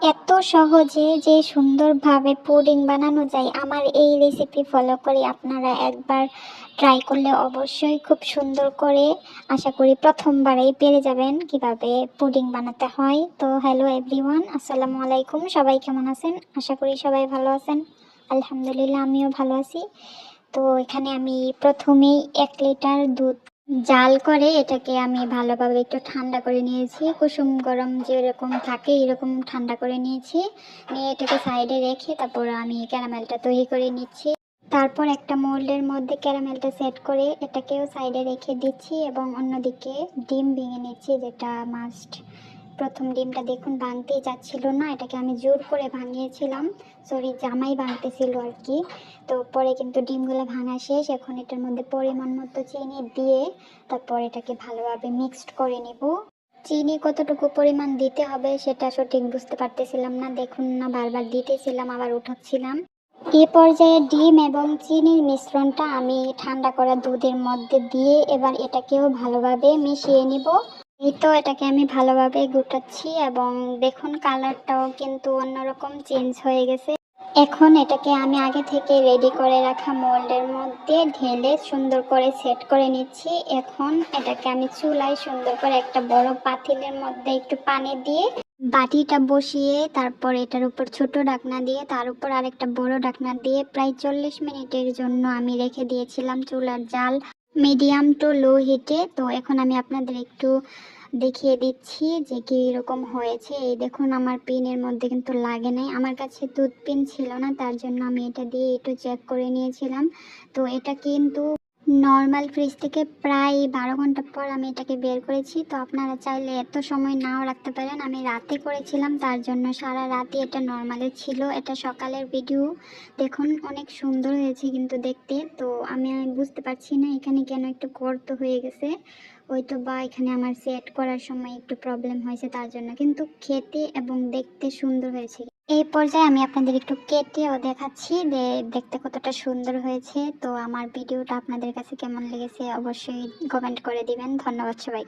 এত সহজে যে সুন্দরভাবে পুডিং বানানো যায়, আমার এই রেসিপি ফলো করে আপনারা একবার ট্রাই করলে অবশ্যই খুব সুন্দর করে, আশা করি প্রথমবারেই পেরে যাবেন কিভাবে পুডিং বানাতে হয়। তো হ্যালো এভরিওয়ান, আসসালামু আলাইকুম। সবাই কেমন আছেন? আশা করি সবাই ভালো আছেন। আলহামদুলিল্লাহ, আমিও ভালো আছি। তো এখানে আমি প্রথমেই 1 লিটার দুধ জাল করে এটাকে আমি ভালোভাবে একটু ঠান্ডা করে নিয়েছি। কুসুম গরম যেরকম থাকে এরকম ঠান্ডা করে নিয়েছি। নিয়ে এটাকে সাইডে রেখে তারপর আমি ক্যারামেলটা তৈরি করে নিচ্ছি। তারপর একটা মোল্ডের মধ্যে ক্যারামেলটা সেট করে এটাকেও সাইডে রেখে দিচ্ছি এবং অন্যদিকে ডিম ভেঙে নিচ্ছি, যেটা মাস্ট। প্রথম ডিমটা দেখুন ভাঙতেই যাচ্ছিল না, এটাকে আমি জোর করে ভাঙিয়েছিলাম। সরি, জামাই ভাঙতেছিল আর কি। তো পরে কিন্তু ডিমগুলো ভাঙা শেষ। এখন এটার মধ্যে পরিমাণ মতো চিনি দিয়ে তারপর এটাকে ভালোভাবে মিক্সড করে নেব। চিনি কতটুকু পরিমাণ দিতে হবে সেটা সঠিক বুঝতে পারতেছিলাম না, দেখুন না, বারবার দিতেছিলাম আবার উঠাচ্ছিলাম। এ পর্যায়ে ডিম এবং চিনির মিশ্রণটা আমি ঠান্ডা করা দুধের মধ্যে দিয়ে এবার এটাকেও ভালোভাবে মিশিয়ে নিব। এই তো এটাকে আমি ভালোভাবে গুটাচ্ছি এবং দেখুন কালারটাও কিন্তু অন্যরকম চেঞ্জ হয়ে গেছে। এখন এটাকে আমি আগে থেকে রেডি করে রাখা মোল্ডের মধ্যে ঢেলে সুন্দর করে সেট করে নিচ্ছি। এখন এটাকে আমি চুলায় সুন্দর করে একটা বড় পাতিলের মধ্যে একটু পানি দিয়ে বাটিটা বসিয়ে তারপর এটার উপর ছোট ঢাকনা দিয়ে তার উপর আরেকটা বড় ঢাকনা দিয়ে প্রায় 40 মিনিটের জন্য আমি রেখে দিয়েছিলাম চুলার জাল মিডিয়াম টু লো হিটে। তো এখন আমি আপনাদের একটু দেখিয়ে দিচ্ছি যে কি রকম হয়েছে। এই দেখুন আমার পিনের মধ্যে কিন্তু লাগে নাই, আমার কাছে দুধ পিন ছিল না, তার জন্য আমি এটা দিয়ে একটু চেক করে নিয়েছিলাম। তো এটা কিন্তু নর্মাল ফ্রিজ থেকে প্রায় 12 ঘন্টা পর আমি এটাকে বের করেছি। তো আপনারা চাইলে এত সময় নাও রাখতে পারেন, আমি রাতে করেছিলাম তার জন্য সারা রাতই এটা নর্মালে ছিল। এটা সকালের ভিডিও, দেখুন অনেক সুন্দর হয়েছে কিন্তু দেখতে। তো আমি বুঝতে পারছি না এখানে কেন একটু গর্ত হয়ে গেছে, হয়তো বা এখানে আমার সেট করার সময় একটু প্রবলেম হয়েছে তার জন্য, কিন্তু খেতে এবং দেখতে সুন্দর হয়েছে। এই পর্যায়ে আমি আপনাদের একটু কেটেও দেখাচ্ছি যে দেখতে কতটা সুন্দর হয়েছে। তো আমার ভিডিওটা আপনাদের কাছে কেমন লেগেছে অবশ্যই কমেন্ট করে দিবেন। ধন্যবাদ সবাই।